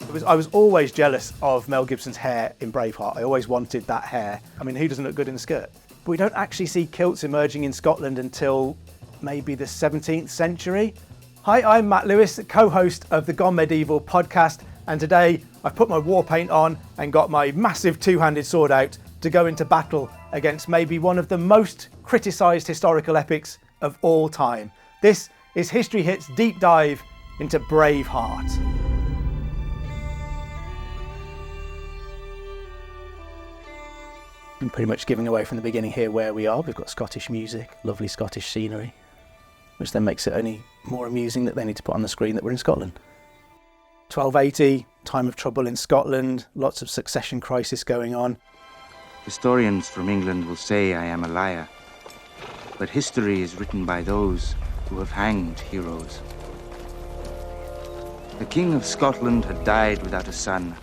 I was always jealous of Mel Gibson's hair in Braveheart. I always wanted that hair. I mean, who doesn't look good in a skirt? But we don't actually see kilts emerging in Scotland until maybe the 17th century. Hi, I'm Matt Lewis, co-host of the Gone Medieval podcast, and today I've put my war paint on and got my massive two-handed sword out to go into battle against maybe one of the most criticised historical epics of all time. This is History Hit's deep dive into Braveheart. I'm pretty much giving away from the beginning here where we are. We've got Scottish music, lovely Scottish scenery, which then makes it only more amusing that they need to put on the screen that we're in Scotland. 1280, time of trouble in Scotland, lots of succession crisis going on. Historians from England will say I am a liar, but history is written by those who have hanged heroes. The King of Scotland had died without a son,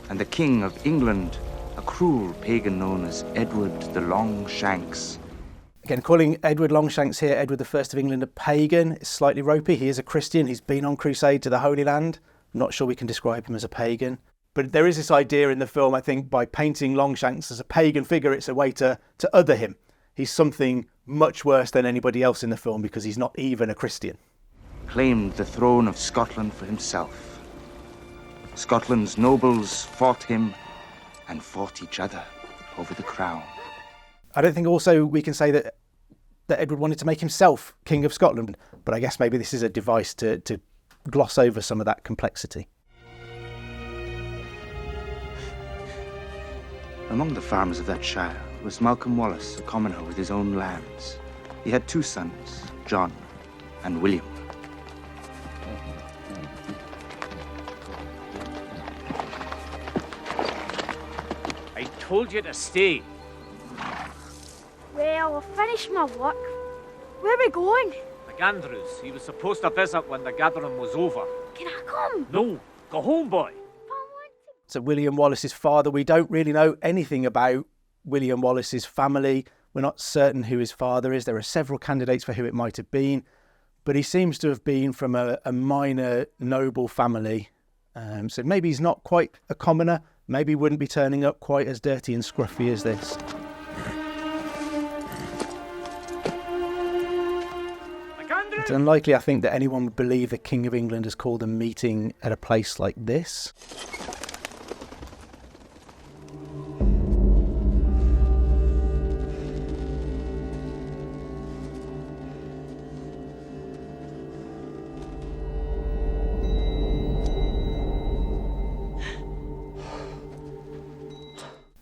and the King of England, a cruel pagan known as Edward the Longshanks. Again, calling Edward Longshanks here, Edward I of England, a pagan, is slightly ropey. He is a Christian. He's been on crusade to the Holy Land. I'm not sure we can describe him as a pagan. But there is this idea in the film, I think, by painting Longshanks as a pagan figure, it's a way to other him. He's something much worse than anybody else in the film because he's not even a Christian. Claimed the throne of Scotland for himself. Scotland's nobles fought him and fought each other over the crown. I don't think also we can say that Edward wanted to make himself King of Scotland, but I guess maybe this is a device to gloss over some of that complexity. Among the farmers of that shire was Malcolm Wallace, a commoner with his own lands. He had two sons, John and William. I told you to stay. Well, I've finished my work. Where are we going? The Gandrews. He was supposed to visit when the gathering was over. Can I come? No, go home, boy. So William Wallace's father, we don't really know anything about William Wallace's family. We're not certain who his father is. There are several candidates for who it might have been, but he seems to have been from a minor noble family. So maybe he's not quite a commoner. Maybe he wouldn't be turning up quite as dirty and scruffy as this. It's unlikely, I think, that anyone would believe the King of England has called a meeting at a place like this.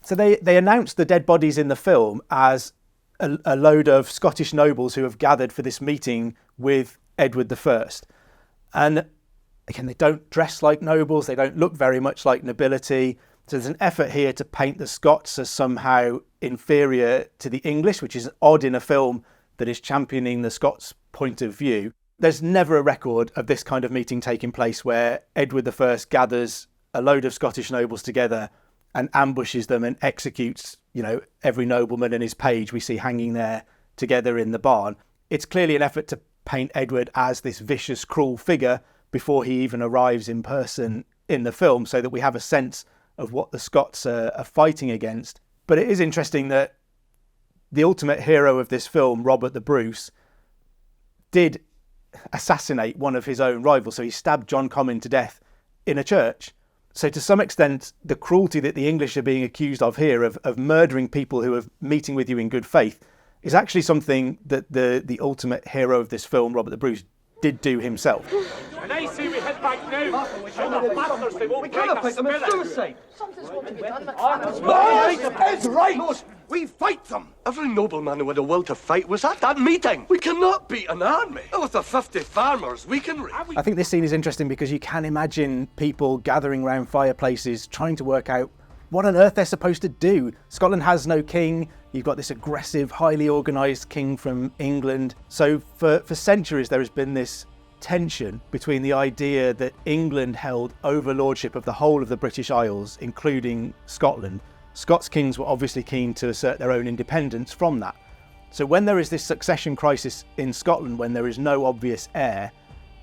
So they announced the dead bodies in the film as a load of Scottish nobles who have gathered for this meeting with Edward I. And again, they don't dress like nobles, they don't look very much like nobility. So there's an effort here to paint the Scots as somehow inferior to the English, which is odd in a film that is championing the Scots' point of view. There's never a record of this kind of meeting taking place where Edward I gathers a load of Scottish nobles together and ambushes them and executes, every nobleman and his page we see hanging there together in the barn. It's clearly an effort to paint Edward as this vicious, cruel figure before he even arrives in person in the film, so that we have a sense of what the Scots are fighting against. But it is interesting that the ultimate hero of this film, Robert the Bruce, did assassinate one of his own rivals. So he stabbed John Comyn to death in a church. So to some extent, the cruelty that the English are being accused of here, of murdering people who are meeting with you in good faith, is actually something that the ultimate hero of this film, Robert the Bruce, did do himself. And I say we head back now. Show the bastards they won't break a spirit. Suicide. Something's got to be done. It's right. We fight them. Every nobleman who had a will to fight was at that meeting. We cannot beat an army. With the 50 farmers we can reach. I think this scene is interesting because you can imagine people gathering around fireplaces trying to work out what on earth they're supposed to do. Scotland has no king. You've got this aggressive, highly organised king from England. So for centuries there has been this tension between the idea that England held overlordship of the whole of the British Isles, including Scotland. Scots kings were obviously keen to assert their own independence from that. So when there is this succession crisis in Scotland, when there is no obvious heir,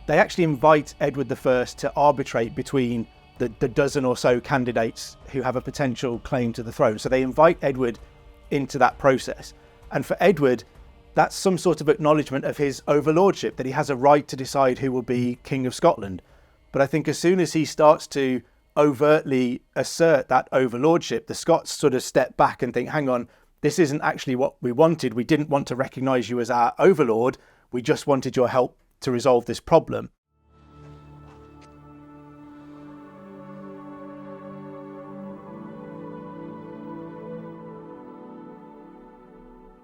they actually invite Edward I to arbitrate between the dozen or so candidates who have a potential claim to the throne. So they invite Edward into that process. And for Edward, that's some sort of acknowledgement of his overlordship, that he has a right to decide who will be King of Scotland. But I think as soon as he starts to overtly assert that overlordship, the Scots sort of step back and think, hang on, this isn't actually what we wanted. We didn't want to recognise you as our overlord. We just wanted your help to resolve this problem.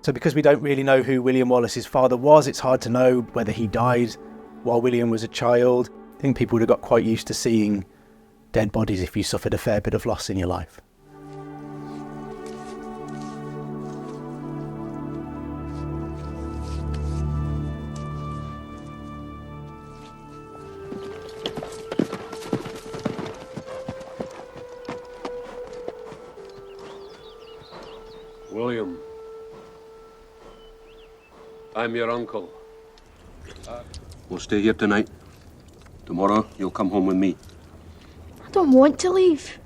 So because we don't really know who William Wallace's father was, it's hard to know whether he died while William was a child. I think people would have got quite used to seeing dead bodies if you suffered a fair bit of loss in your life. William, I'm your uncle. We'll stay here tonight. Tomorrow, you'll come home with me. I don't want to leave.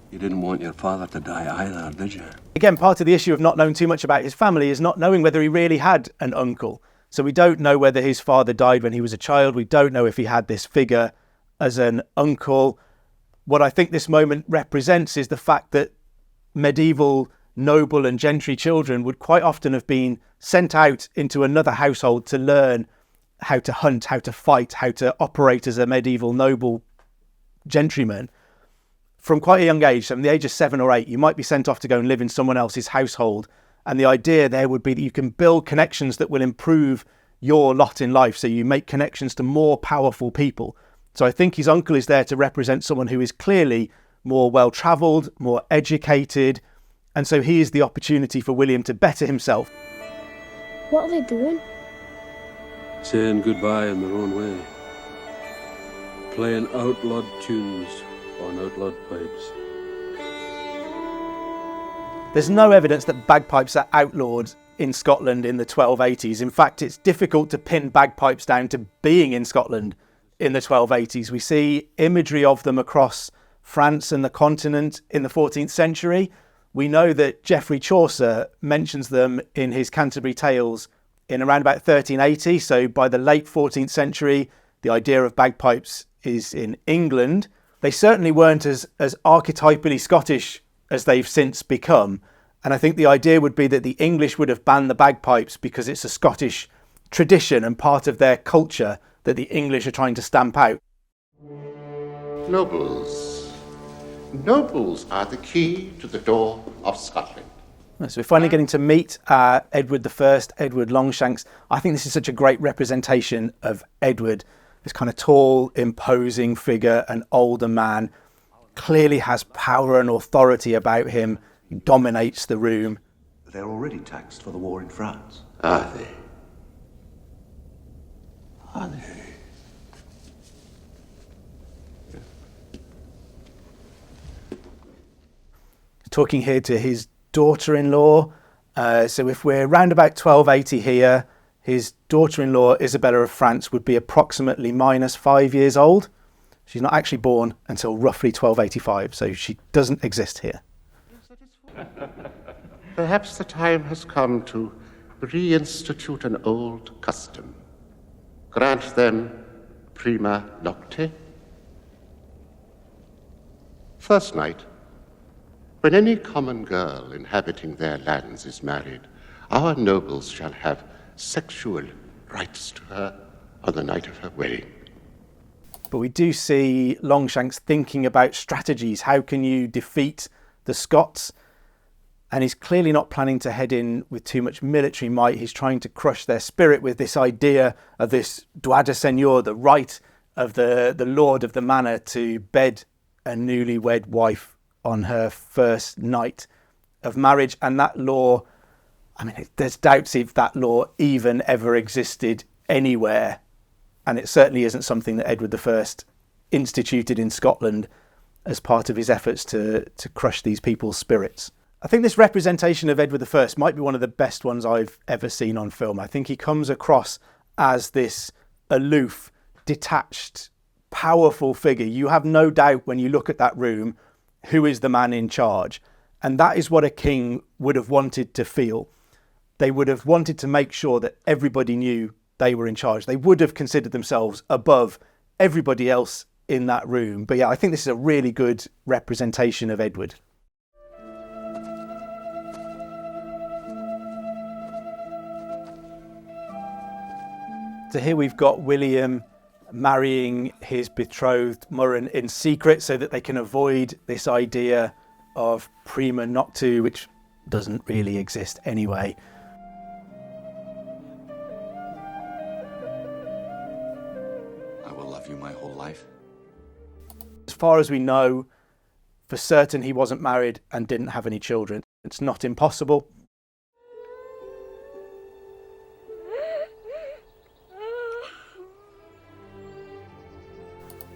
You didn't want your father to die either, did you? Again, part of the issue of not knowing too much about his family is not knowing whether he really had an uncle. So we don't know whether his father died when he was a child. We don't know if he had this figure as an uncle. What I think this moment represents is the fact that medieval noble and gentry children would quite often have been sent out into another household to learn how to hunt, how to fight, how to operate as a medieval noble gentryman. From quite a young age, from the age of 7 or 8, you might be sent off to go and live in someone else's household. And the idea there would be that you can build connections that will improve your lot in life. So you make connections to more powerful people. So I think his uncle is there to represent someone who is clearly more well-travelled, more educated. And so he is the opportunity for William to better himself. What are they doing? Saying goodbye in their own way. Playing outlawed tunes on outlawed pipes. There's no evidence that bagpipes are outlawed in Scotland in the 1280s. In fact, it's difficult to pin bagpipes down to being in Scotland in the 1280s. We see imagery of them across France and the continent in the 14th century. We know that Geoffrey Chaucer mentions them in his Canterbury Tales in around about 1380. So by the late 14th century, the idea of bagpipes is in England. They certainly weren't as archetypally Scottish as they've since become. And I think the idea would be that the English would have banned the bagpipes because it's a Scottish tradition and part of their culture that the English are trying to stamp out. Nobles. Nobles are the key to the door of Scotland. So we're finally getting to meet Edward I, Edward Longshanks. I think this is such a great representation of Edward. This kind of tall, imposing figure, an older man, clearly has power and authority about him, he dominates the room. They're already taxed for the war in France. Are they? Are they? Talking here to his daughter-in-law. So if we're around about 1280 here, his daughter-in-law, Isabella of France, would be approximately minus 5 years old. She's not actually born until roughly 1285, so she doesn't exist here. Perhaps the time has come to reinstitute an old custom. Grant them prima nocte. First night, when any common girl inhabiting their lands is married, our nobles shall have sexual rights to her on the night of her wedding. But we do see Longshanks thinking about strategies. How can you defeat the Scots? And he's clearly not planning to head in with too much military might. He's trying to crush their spirit with this idea of this droit de seigneur, the right of the lord of the manor to bed a newlywed wife on her first night of marriage. And that law, I mean, there's doubts if that law even ever existed anywhere. And it certainly isn't something that Edward I instituted in Scotland as part of his efforts to crush these people's spirits. I think this representation of Edward I might be one of the best ones I've ever seen on film. I think he comes across as this aloof, detached powerful figure. You have no doubt when you look at that room who is the man in charge. And that is what a king would have wanted to feel. They would have wanted to make sure that everybody knew they were in charge. They would have considered themselves above everybody else in that room. But yeah, I think this is a really good representation of Edward. So here we've got William marrying his betrothed Murren in secret so that they can avoid this idea of prima noctu, which doesn't really exist anyway. I will love you my whole life. As far as we know, for certain he wasn't married and didn't have any children. It's not impossible.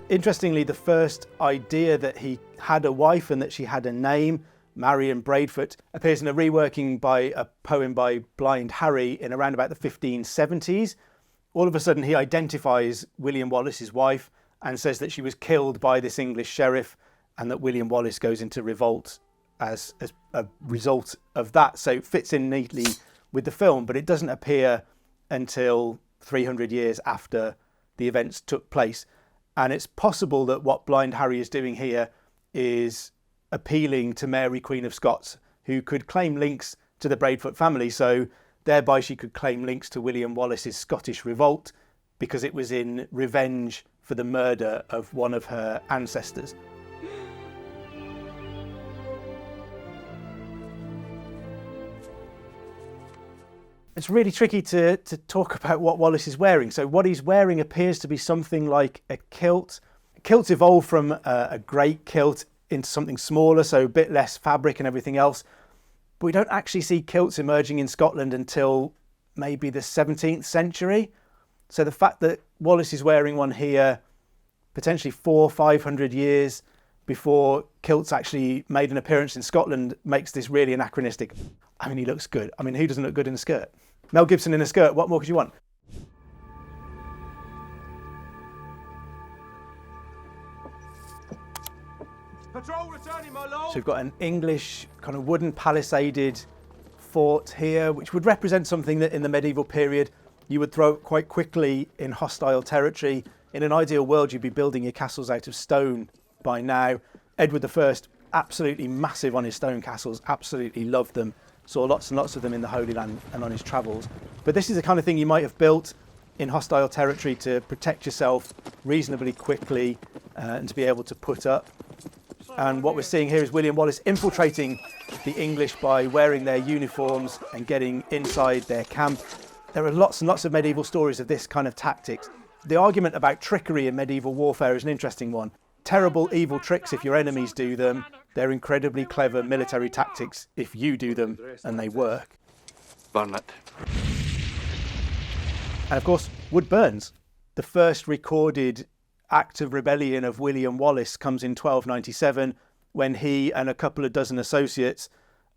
Interestingly, the first idea that he had a wife and that she had a name, Marion Braveheart, appears in a reworking by a poem by Blind Harry in around about the 1570s. All of a sudden, he identifies William Wallace's wife and says that she was killed by this English sheriff and that William Wallace goes into revolt as a result of that. So it fits in neatly with the film, but it doesn't appear until 300 years after the events took place. And it's possible that what Blind Harry is doing here is appealing to Mary, Queen of Scots, who could claim links to the Braveheart family. So thereby she could claim links to William Wallace's Scottish revolt because it was in revenge for the murder of one of her ancestors. It's really tricky to talk about what Wallace is wearing. So what he's wearing appears to be something like a kilt. Kilts evolved from a great kilt into something smaller, so a bit less fabric and everything else. But we don't actually see kilts emerging in Scotland until maybe the 17th century. So the fact that Wallace is wearing one here, potentially 400 or 500 years before kilts actually made an appearance in Scotland, makes this really anachronistic. I mean, he looks good. I mean, who doesn't look good in a skirt? Mel Gibson in a skirt, what more could you want? Patrol returning, my lord. So we've got an English kind of wooden palisaded fort here, which would represent something that in the medieval period you would throw quite quickly in hostile territory. In an ideal world, you'd be building your castles out of stone by now. Edward I, absolutely massive on his stone castles, absolutely loved them. Saw lots and lots of them in the Holy Land and on his travels. But this is the kind of thing you might have built in hostile territory to protect yourself reasonably quickly and to be able to put up. And what we're seeing here is William Wallace infiltrating the English by wearing their uniforms and getting inside their camp. There are lots and lots of medieval stories of this kind of tactics. The argument about trickery in medieval warfare is an interesting one. Terrible, evil tricks if your enemies do them. They're incredibly clever military tactics if you do them and they work. Burn it. And of course, wood burns. The first recorded act of rebellion of William Wallace comes in 1297 when he and a couple of dozen associates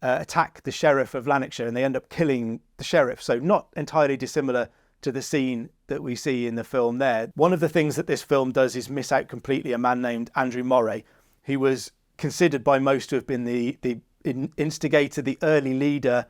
attack the sheriff of Lanarkshire and they end up killing the sheriff. So not entirely dissimilar to the scene that we see in the film there. One of the things that this film does is miss out completely a man named Andrew Moray, who was considered by most to have been the instigator, the early leader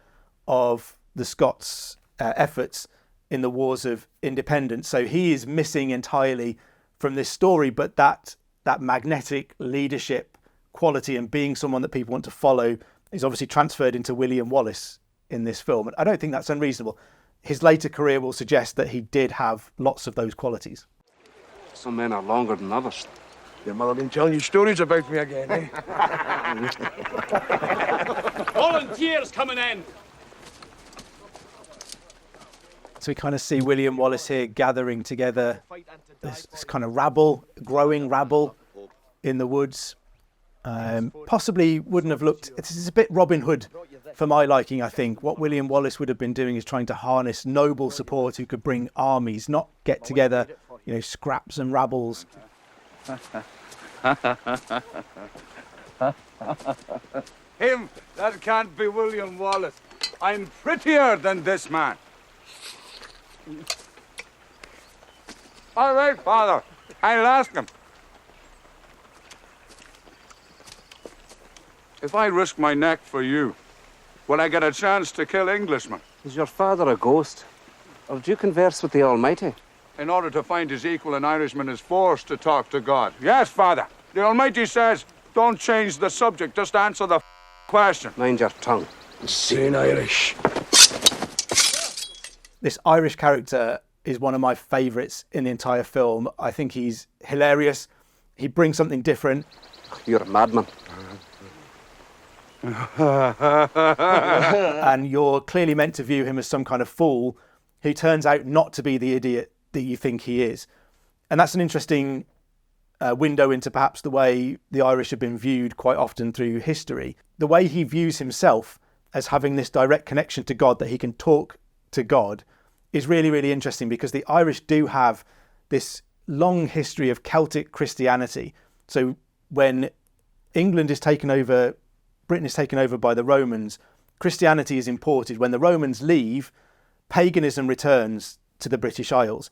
of the Scots' efforts in the Wars of Independence. So he is missing entirely from this story, but that magnetic leadership quality and being someone that people want to follow is obviously transferred into William Wallace in this film. And I don't think that's unreasonable. His later career will suggest that he did have lots of those qualities. Some men are longer than others. Your mother been telling you stories about me again, eh? Volunteers coming in. So we kind of see William Wallace here gathering together this kind of rabble, growing rabble in the woods. Possibly wouldn't have looked... This is a bit Robin Hood for my liking, I think. What William Wallace would have been doing is trying to harness noble support who could bring armies, not get together, scraps and rabbles. Him, that can't be William Wallace. I'm prettier than this man. All right, Father, I'll ask him. If I risk my neck for you, will I get a chance to kill Englishmen? Is your father a ghost? Or do you converse with the Almighty? In order to find his equal, an Irishman is forced to talk to God. Yes, Father. The Almighty says, don't change the subject, just answer the question. Mind your tongue. Saying Irish. This Irish character is one of my favourites in the entire film. I think he's hilarious. He brings something different. You're a madman. And you're clearly meant to view him as some kind of fool who turns out not to be the idiot that you think he is. And that's an interesting window into perhaps the way the Irish have been viewed quite often through history. The way he views himself as having this direct connection to God, that he can talk to God, is really, really interesting, because the Irish do have this long history of Celtic Christianity. So when England is taken over, Britain is taken over by the Romans, Christianity is imported. When the Romans leave, paganism returns to the British Isles.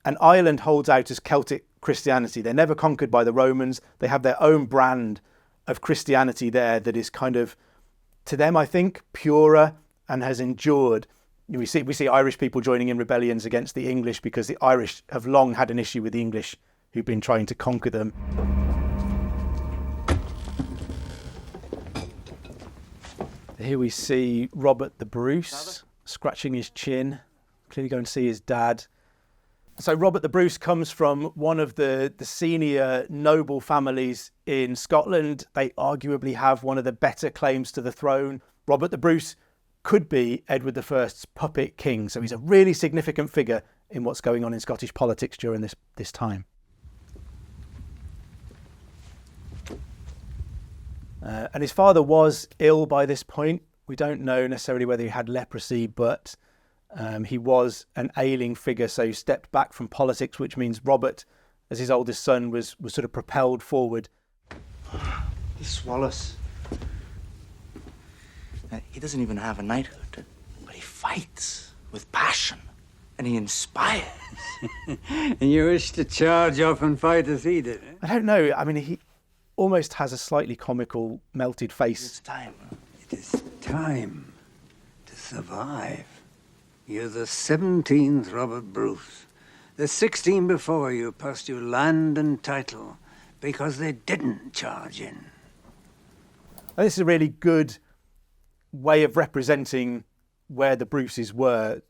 And Ireland holds out as Celtic Christianity. They're never conquered by the Romans. They have their own brand of Christianity there that is kind of, to them, I think, purer and has endured. We see Irish people joining in rebellions against the English because the Irish have long had an issue with the English who've been trying to conquer them. Here we see Robert the Bruce scratching his chin, clearly going to see his dad. So Robert the Bruce comes from one of the senior noble families in Scotland. They arguably have one of the better claims to the throne. Robert the Bruce could be Edward I's puppet king. So he's a really significant figure in what's going on in Scottish politics during this time. And his father was ill by this point. We don't know necessarily whether he had leprosy, but he was an ailing figure, so he stepped back from politics, which means Robert, as his oldest son, was sort of propelled forward. This Wallace. He doesn't even have a knighthood, but he fights with passion, and he inspires. And you wish to charge off and fight as he did, eh? I don't know. I mean, he almost has a slightly comical, melted face. It's time. It is time to survive. You're the 17th Robert Bruce. The 16 before you passed you land and title because they didn't charge in. And this is a really good way of representing where the Bruces were,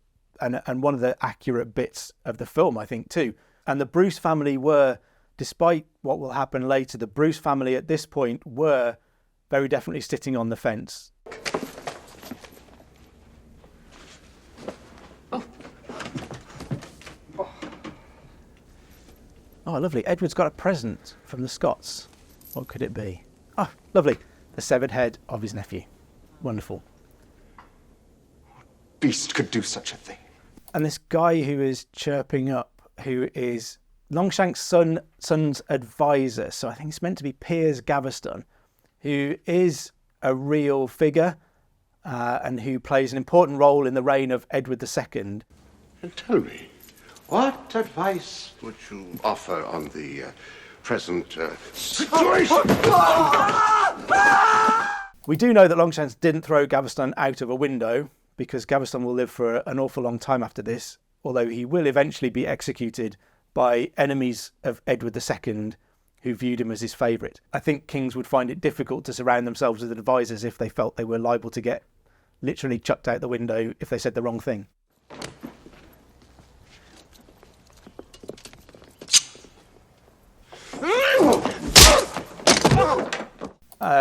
and one of the accurate bits of the film, I think, too. And the Bruce family were, despite what will happen later, the Bruce family at this point were very definitely sitting on the fence. Oh, lovely. Edward's got a present from the Scots. What could it be? Oh, lovely. The severed head of his nephew. Wonderful. Beast could do such a thing. And this guy who is chirping up, who is Longshanks' son's advisor, so I think it's meant to be Piers Gaveston, who is a real figure and who plays an important role in the reign of Edward II. And tell me, what advice would you offer on the present situation? We do know that Longshanks didn't throw Gaveston out of a window, because Gaveston will live for an awful long time after this, although he will eventually be executed by enemies of Edward II who viewed him as his favourite. I think kings would find it difficult to surround themselves with advisors if they felt they were liable to get literally chucked out the window if they said the wrong thing.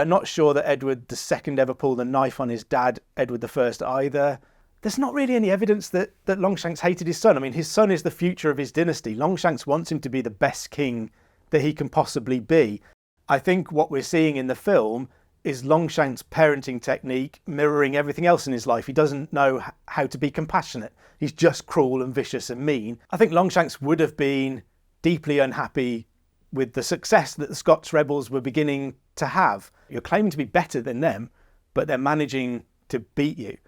Not sure that Edward II ever pulled a knife on his dad, Edward I, either. There's not really any evidence that Longshanks hated his son. I mean, his son is the future of his dynasty. Longshanks wants him to be the best king that he can possibly be. I think what we're seeing in the film is Longshanks' parenting technique mirroring everything else in his life. He doesn't know how to be compassionate. He's just cruel and vicious and mean. I think Longshanks would have been deeply unhappy with the success that the Scots rebels were beginning to have. You're claiming to be better than them, but they're managing to beat you.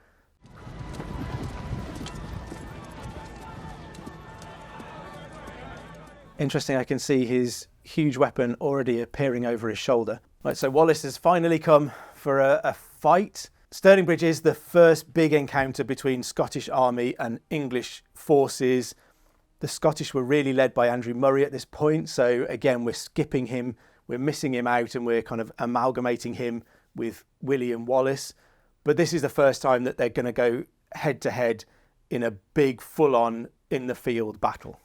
Interesting, I can see his huge weapon already appearing over his shoulder. Right, so Wallace has finally come for a fight. Stirling Bridge is the first big encounter between Scottish army and English forces. The Scottish were really led by Andrew Murray at this point. So again, we're skipping him, we're missing him out, and we're kind of amalgamating him with William Wallace. But this is the first time that they're going to go head to head in a big full-on in the field battle.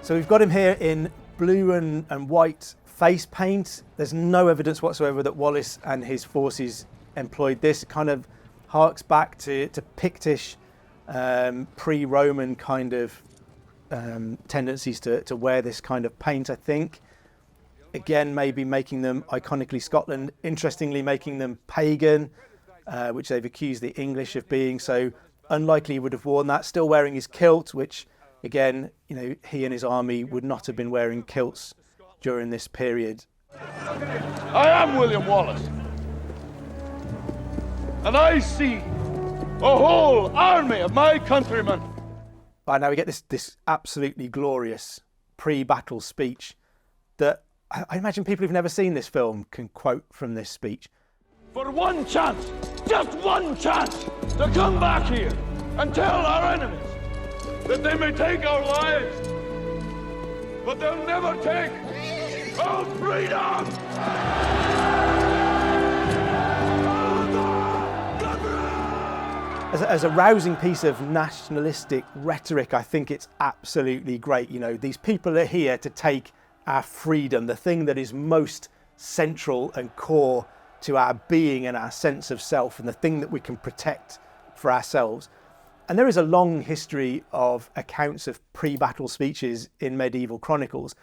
So we've got him here in blue and white face paint. There's no evidence whatsoever that Wallace and his forces employed this. It kind of harks back to Pictish, pre-Roman kind of tendencies to wear this kind of paint, I think. Again, maybe making them iconically Scotland. Interestingly, making them pagan, which they've accused the English of being. So unlikely he would have worn that. Still wearing his kilt, which again, you know, he and his army would not have been wearing kilts during this period. I am William Wallace, and I see a whole army of my countrymen. By now we get this absolutely glorious pre-battle speech that I imagine people who've never seen this film can quote from this speech. For one chance, just one chance, to come back here and tell our enemies that they may take our lives, but they'll never take our freedom! As a rousing piece of nationalistic rhetoric, I think it's absolutely great. You know, these people are here to take our freedom, the thing that is most central and core to our being and our sense of self, and the thing that we can protect for ourselves. And there is a long history of accounts of pre-battle speeches in medieval chronicles.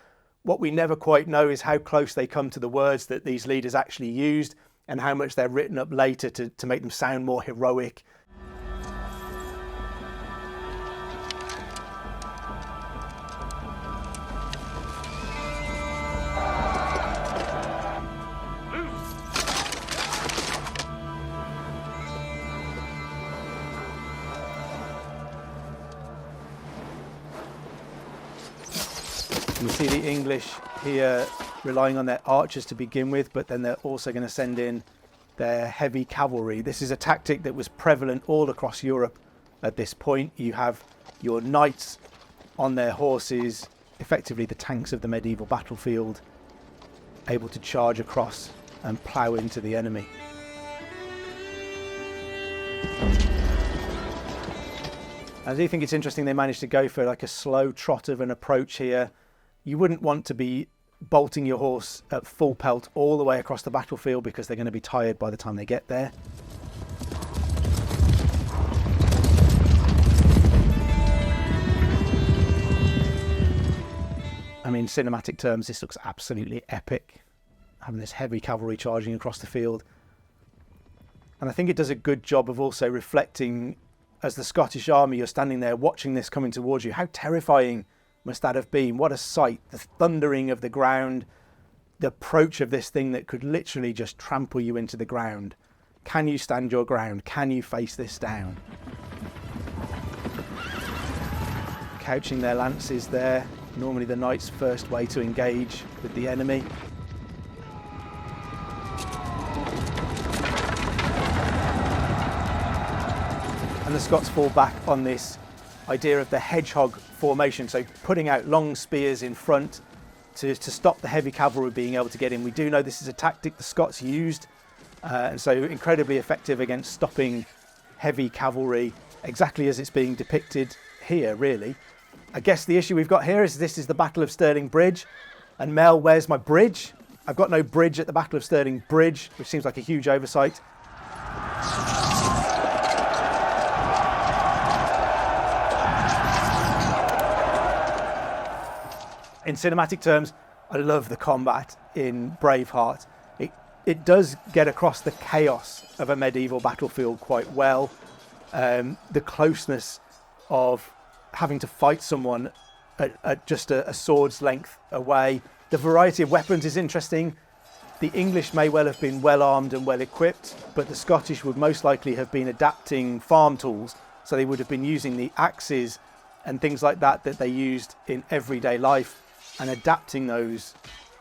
What we never quite know is how close they come to the words that these leaders actually used, and how much they're written up later to make them sound more heroic. We see the English here relying on their archers to begin with, but then they're also going to send in their heavy cavalry. This is a tactic that was prevalent all across Europe at this point. You have your knights on their horses, effectively the tanks of the medieval battlefield, able to charge across and plough into the enemy. I do think it's interesting they managed to go for like a slow trot of an approach here. You wouldn't want to be bolting your horse at full pelt all the way across the battlefield, because they're going to be tired by the time they get there. I mean, cinematic terms, this looks absolutely epic, having this heavy cavalry charging across the field. And I think it does a good job of also reflecting, as the Scottish army, you're standing there watching this coming towards you, how terrifying must that have been? What a sight. The thundering of the ground, the approach of this thing that could literally just trample you into the ground. Can you stand your ground? Can you face this down? Couching their lances there. Normally the knight's first way to engage with the enemy. And the Scots fall back on this idea of the hedgehog formation, so putting out long spears in front to stop the heavy cavalry being able to get in. We do know this is a tactic the Scots used, and so incredibly effective against stopping heavy cavalry, exactly as it's being depicted here, really. I guess the issue we've got here is this is the Battle of Stirling Bridge, and Mel, where's my bridge? I've got no bridge at the Battle of Stirling Bridge, which seems like a huge oversight. In cinematic terms, I love the combat in Braveheart. It does get across the chaos of a medieval battlefield quite well. The closeness of having to fight someone at just a sword's length away. The variety of weapons is interesting. The English may well have been well armed and well equipped, but the Scottish would most likely have been adapting farm tools. So they would have been using the axes and things like that they used in everyday life, and adapting those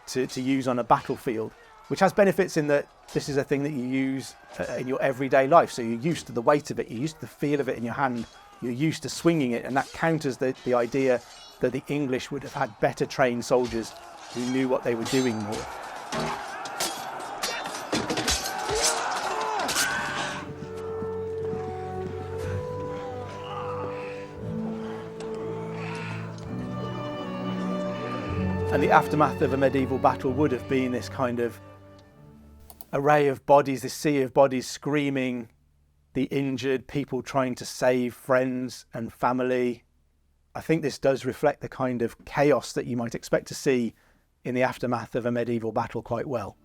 to use on a battlefield. which has benefits in that this is a thing that you use in your everyday life. So you're used to the weight of it, you're used to the feel of it in your hand, you're used to swinging it, and that counters the idea that the English would have had better trained soldiers who knew what they were doing more. And the aftermath of a medieval battle would have been this kind of array of bodies, this sea of bodies screaming, the injured, people trying to save friends and family. I think this does reflect the kind of chaos that you might expect to see in the aftermath of a medieval battle quite well.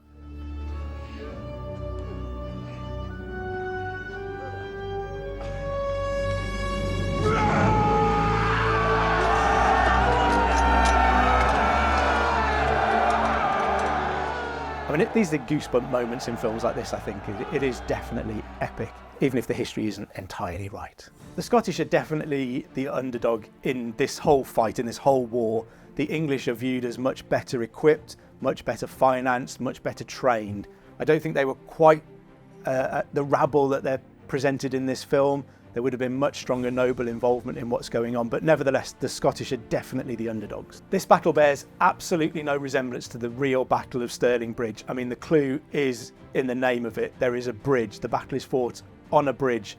I mean, these are goosebump moments in films like this, I think. It is definitely epic, even if the history isn't entirely right. The Scottish are definitely the underdog in this whole fight, in this whole war. The English are viewed as much better equipped, much better financed, much better trained. I don't think they were quite the rabble that they're presented in this film. There would have been much stronger noble involvement in what's going on, but nevertheless, the Scottish are definitely the underdogs. This battle bears absolutely no resemblance to the real Battle of Stirling Bridge. I mean, the clue is in the name of it. There is a bridge. The battle is fought on a bridge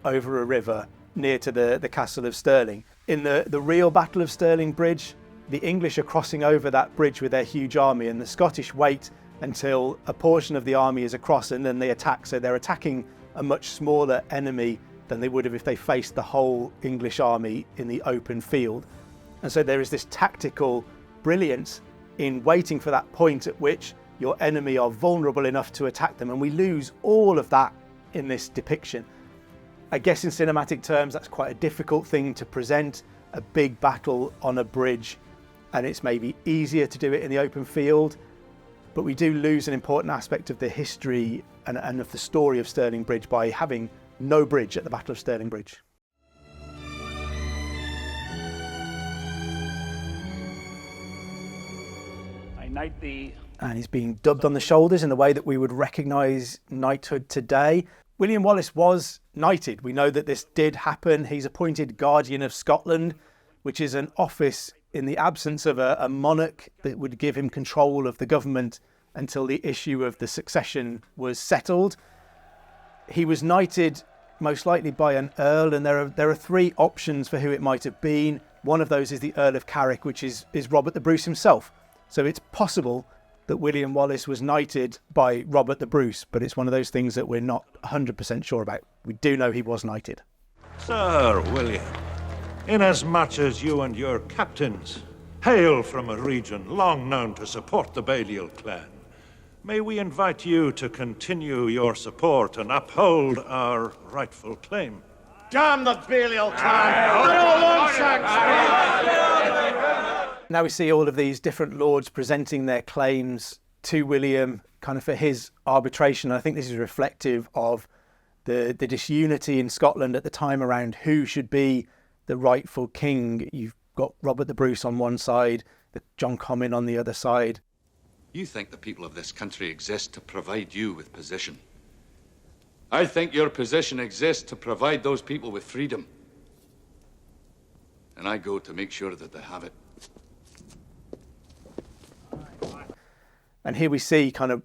over a river near to the castle of Stirling. In the real Battle of Stirling Bridge, the English are crossing over that bridge with their huge army, and the Scottish wait until a portion of the army is across and then they attack. So they're attacking a much smaller enemy than they would have if they faced the whole English army in the open field. And so there is this tactical brilliance in waiting for that point at which your enemy are vulnerable enough to attack them, and we lose all of that in this depiction. I guess in cinematic terms that's quite a difficult thing to present, a big battle on a bridge, and it's maybe easier to do it in the open field, but we do lose an important aspect of the history and of the story of Stirling Bridge by having no bridge at the Battle of Stirling Bridge. I knight thee. And he's being dubbed on the shoulders in the way that we would recognise knighthood today. William Wallace was knighted. We know that this did happen. He's appointed Guardian of Scotland, which is an office in the absence of a monarch that would give him control of the government until the issue of the succession was settled. He was knighted most likely by an earl, and there are three options for who it might have been. One of those is the Earl of Carrick, which is Robert the Bruce himself. So it's possible that William Wallace was knighted by Robert the Bruce, but it's one of those things that we're not 100% sure about. We do know he was knighted. Sir William, inasmuch as you and your captains hail from a region long known to support the Balliol clan, may we invite you to continue your support and uphold our rightful claim? Damn the Balliol clan! Longshanks! Now we see all of these different lords presenting their claims to William, kind of for his arbitration. I think this is reflective of the disunity in Scotland at the time around who should be the rightful king. You've got Robert the Bruce on one side, John Comyn on the other side. You think the people of this country exist to provide you with position. I think your position exists to provide those people with freedom. And I go to make sure that they have it. And here we see kind of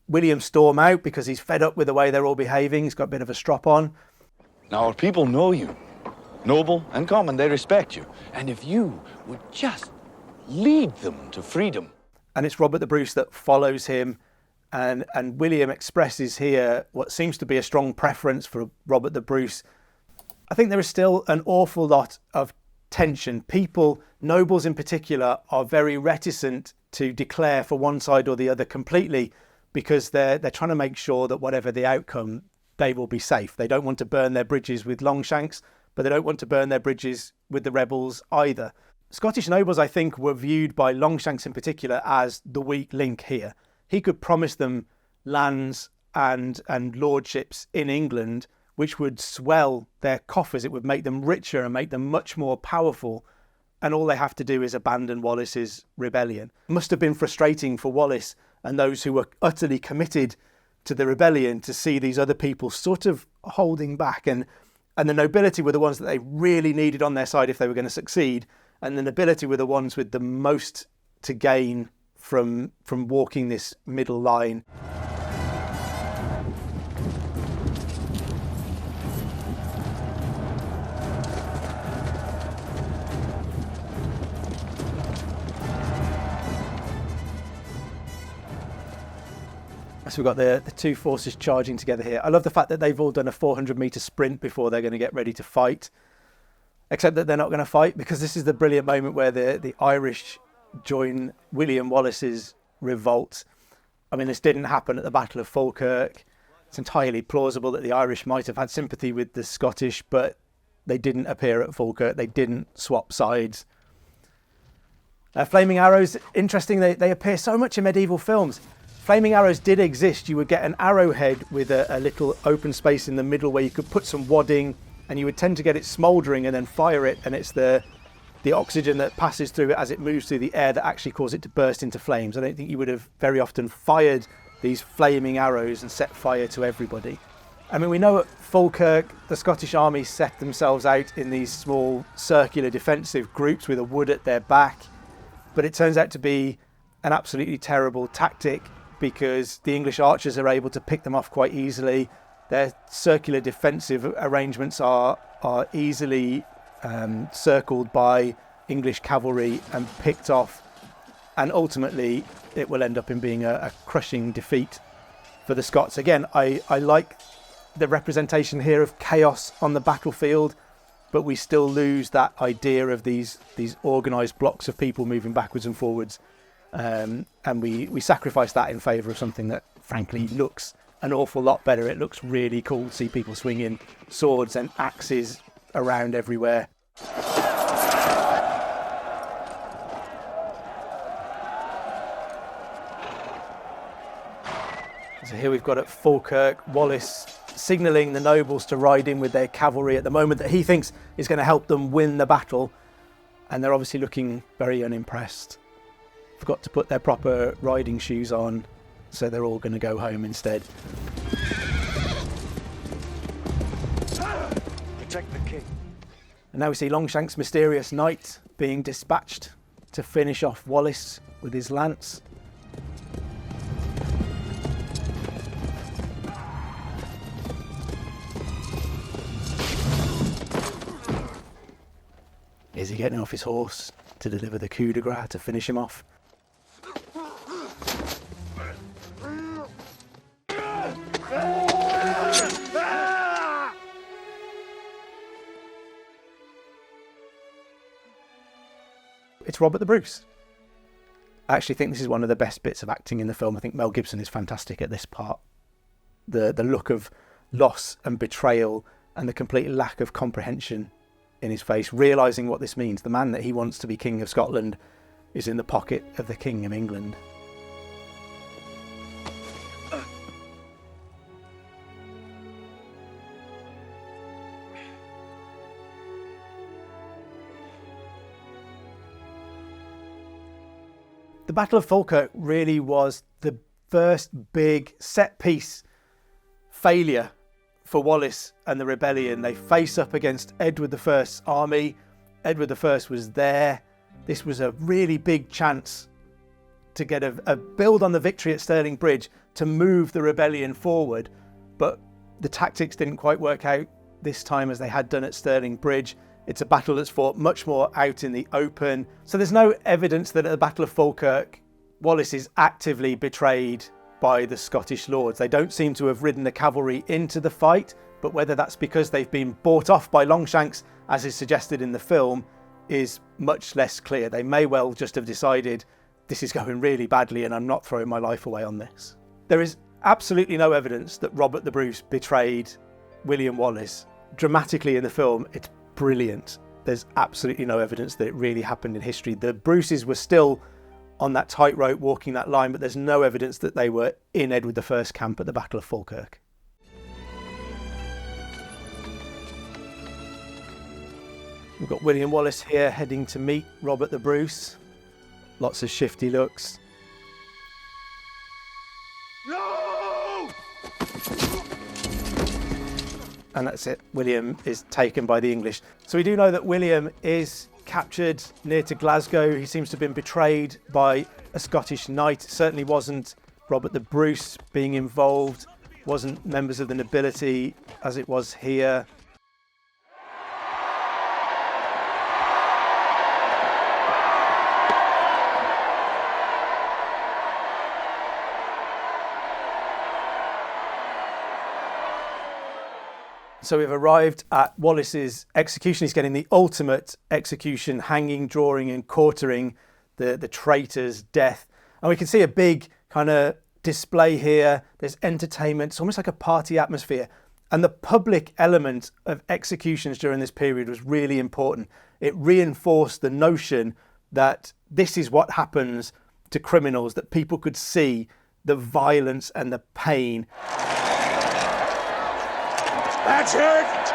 William storm out because he's fed up with the way they're all behaving. He's got a bit of a strop on. Now, our people know you. Noble and common, they respect you. And if you would just lead them to freedom. And it's Robert the Bruce that follows him. And William expresses here what seems to be a strong preference for Robert the Bruce. I think there is still an awful lot of tension. People, nobles in particular, are very reticent to declare for one side or the other completely because they're trying to make sure that whatever the outcome, they will be safe. They don't want to burn their bridges with Longshanks, but they don't want to burn their bridges with the rebels either. Scottish nobles, I think, were viewed by Longshanks in particular as the weak link here. He could promise them lands and lordships in England, which would swell their coffers. It would make them richer and make them much more powerful. And all they have to do is abandon Wallace's rebellion. It must have been frustrating for Wallace and those who were utterly committed to the rebellion, to see these other people sort of holding back. And the nobility were the ones that they really needed on their side if they were going to succeed. And the nobility were the ones with the most to gain from walking this middle line. So we've got the two forces charging together here. I love the fact that they've all done a 400-metre sprint before they're going to get ready to fight. Except that they're not going to fight, because this is the brilliant moment where the Irish join William Wallace's revolt. I mean, this didn't happen at the Battle of Falkirk. It's entirely plausible that the Irish might have had sympathy with the Scottish, but they didn't appear at Falkirk. They didn't swap sides. Flaming arrows, interesting, they appear so much in medieval films. Flaming arrows did exist. You would get an arrowhead with a little open space in the middle where you could put some wadding, and you would tend to get it smouldering and then fire it, and it's the oxygen that passes through it as it moves through the air that actually causes it to burst into flames. I don't think you would have very often fired these flaming arrows and set fire to everybody. I mean, we know at Falkirk, the Scottish army set themselves out in these small circular defensive groups with a wood at their back, but it turns out to be an absolutely terrible tactic, because the English archers are able to pick them off quite easily. Their circular defensive arrangements are easily circled by English cavalry and picked off, and ultimately it will end up in being a crushing defeat for the Scots. Again, I like the representation here of chaos on the battlefield, but we still lose that idea of these organised blocks of people moving backwards and forwards. And we sacrifice that in favour of something that frankly looks an awful lot better. It looks really cool to see people swinging swords and axes around everywhere. So here we've got at Falkirk, Wallace signalling the nobles to ride in with their cavalry at the moment that he thinks is going to help them win the battle, and they're obviously looking very unimpressed. Forgot to put their proper riding shoes on, so they're all going to go home instead. Protect the king. And now we see Longshanks' mysterious knight being dispatched to finish off Wallace with his lance. Is he getting off his horse to deliver the coup de grace to finish him off? It's Robert the Bruce. I actually think this is one of the best bits of acting in the film. I think Mel Gibson is fantastic at this part. The look of loss and betrayal and the complete lack of comprehension in his face, realising what this means. The man that he wants to be King of Scotland is in the pocket of the King of England. The Battle of Falkirk really was the first big set-piece failure for Wallace and the rebellion. They face up against Edward I's army. Edward I was there. This was a really big chance to get a build on the victory at Stirling Bridge to move the rebellion forward, but the tactics didn't quite work out this time as they had done at Stirling Bridge. It's a battle that's fought much more out in the open. So there's no evidence that at the Battle of Falkirk, Wallace is actively betrayed by the Scottish lords. They don't seem to have ridden the cavalry into the fight, but whether that's because they've been bought off by Longshanks, as is suggested in the film, is much less clear. They may well just have decided, this is going really badly and I'm not throwing my life away on this. There is absolutely no evidence that Robert the Bruce betrayed William Wallace. Dramatically in the film, it's brilliant. There's absolutely no evidence that it really happened in history. The Bruces were still on that tightrope walking that line, but there's no evidence that they were in Edward I's camp at the Battle of Falkirk. We've got William Wallace here heading to meet Robert the Bruce. Lots of shifty looks. and that's it. William is taken by the English. So we do know that William is captured near to Glasgow. He seems to have been betrayed by a Scottish knight. It certainly wasn't Robert the Bruce being involved, wasn't members of the nobility as it was here. So we've arrived at Wallace's execution. He's getting the ultimate execution, hanging, drawing and quartering the traitor's death. And we can see a big kind of display here. There's entertainment. It's almost like a party atmosphere. And the public element of executions during this period was really important. It reinforced the notion that this is what happens to criminals, that people could see the violence and the pain. That's it!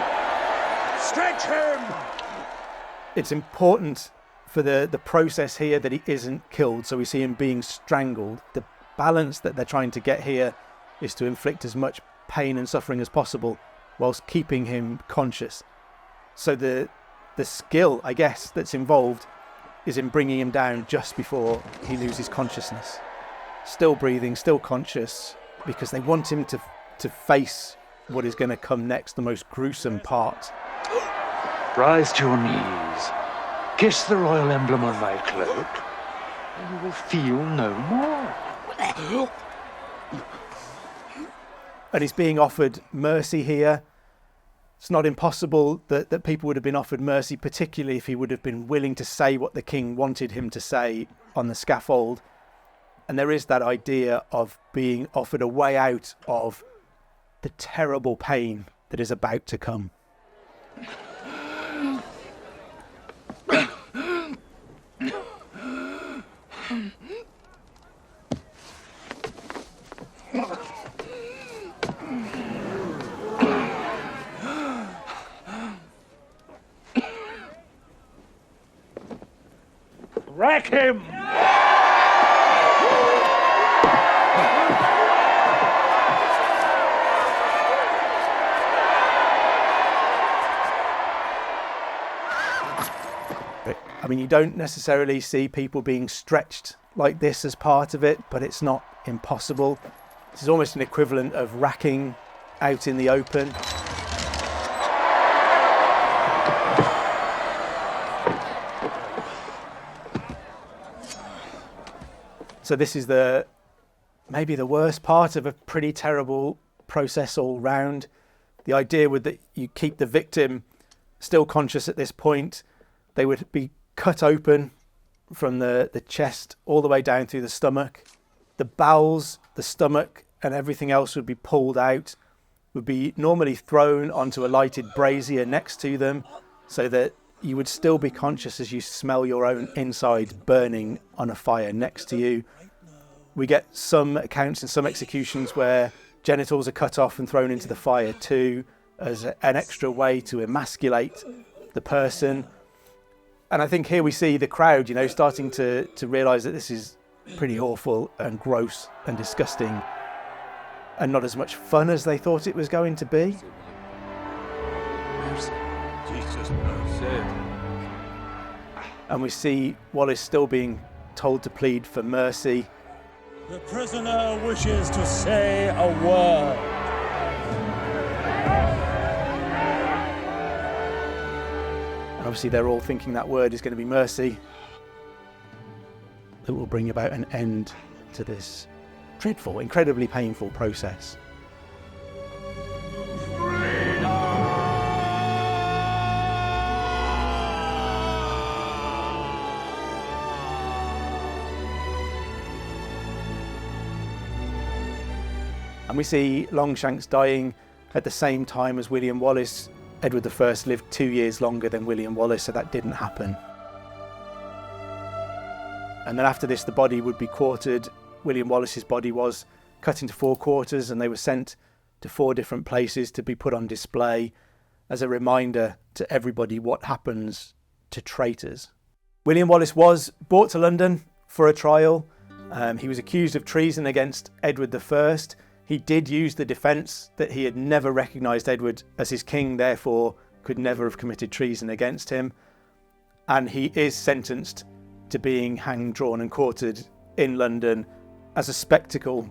Stretch him! It's important for the process here that he isn't killed, so we see him being strangled. The balance that they're trying to get here is to inflict as much pain and suffering as possible whilst keeping him conscious. So the skill, I guess, that's involved is in bringing him down just before he loses consciousness. Still breathing, still conscious, because they want him to face what is going to come next, the most gruesome part. Rise to your knees. Kiss the royal emblem on my cloak, and you will feel no more. And he's being offered mercy here. It's not impossible that people would have been offered mercy, particularly if he would have been willing to say what the king wanted him to say on the scaffold. And there is that idea of being offered a way out of the terrible pain that is about to come. Wreck him! I mean, you don't necessarily see people being stretched like this as part of it, but it's not impossible. This is almost an equivalent of racking out in the open. So this is maybe the worst part of a pretty terrible process all round. The idea would that you keep the victim still conscious at this point. They would be cut open from the chest all the way down through the stomach. The bowels, the stomach and everything else would be pulled out, would be normally thrown onto a lighted brazier next to them so that you would still be conscious as you smell your own inside burning on a fire next to you. We get some accounts in some executions where genitals are cut off and thrown into the fire too, as an extra way to emasculate the person. And I think here we see the crowd, starting to realise that this is pretty awful and gross and disgusting and not as much fun as they thought it was going to be. Jesus, mercy. And we see Wallace still being told to plead for mercy. The prisoner wishes to say a word. And obviously they're all thinking that word is going to be mercy. That will bring about an end to this dreadful, incredibly painful process. And we see Longshanks dying at the same time as William Wallace. Edward I lived 2 years longer than William Wallace, so that didn't happen. And then after this, the body would be quartered. William Wallace's body was cut into 4 quarters and they were sent to 4 different places to be put on display as a reminder to everybody what happens to traitors. William Wallace was brought to London for a trial. He was accused of treason against Edward I. He did use the defence that he had never recognised Edward as his king, therefore could never have committed treason against him. And he is sentenced to being hanged, drawn and quartered in London as a spectacle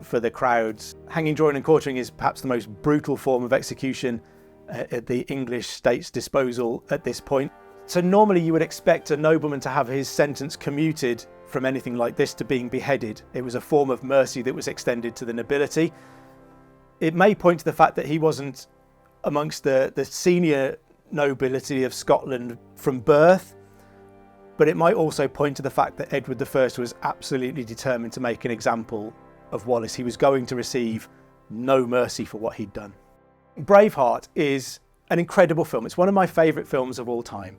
for the crowds. Hanging, drawing and quartering is perhaps the most brutal form of execution at the English state's disposal at this point. So normally you would expect a nobleman to have his sentence commuted from anything like this to being beheaded. It was a form of mercy that was extended to the nobility. It may point to the fact that he wasn't amongst the senior nobility of Scotland from birth, but it might also point to the fact that Edward I was absolutely determined to make an example of Wallace. He was going to receive no mercy for what he'd done. Braveheart is an incredible film. It's one of my favourite films of all time.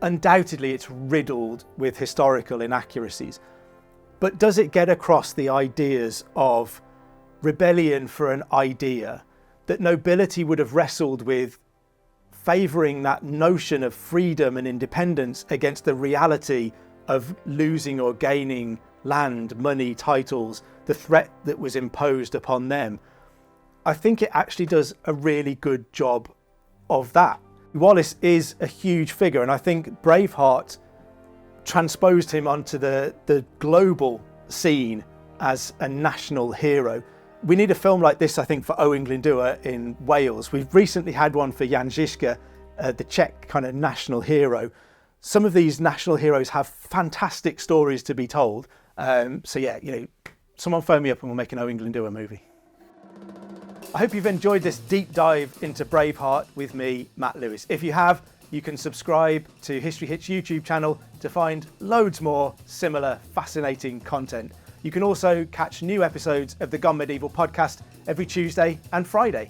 Undoubtedly, it's riddled with historical inaccuracies. But does it get across the ideas of rebellion for an idea that nobility would have wrestled with, favouring that notion of freedom and independence against the reality of losing or gaining land, money, titles, the threat that was imposed upon them? I think it actually does a really good job of that. Wallace is a huge figure, and I think Braveheart transposed him onto the global scene as a national hero. We need a film like this, I think, for Owain Glyndŵr in Wales. We've recently had one for Jan Žižka, the Czech kind of national hero. Some of these national heroes have fantastic stories to be told. So yeah, someone phone me up and we'll make an Owain Glyndŵr movie. I hope you've enjoyed this deep dive into Braveheart with me, Matt Lewis. If you have, you can subscribe to History Hits YouTube channel to find loads more similar fascinating content. You can also catch new episodes of the Gone Medieval podcast every Tuesday and Friday.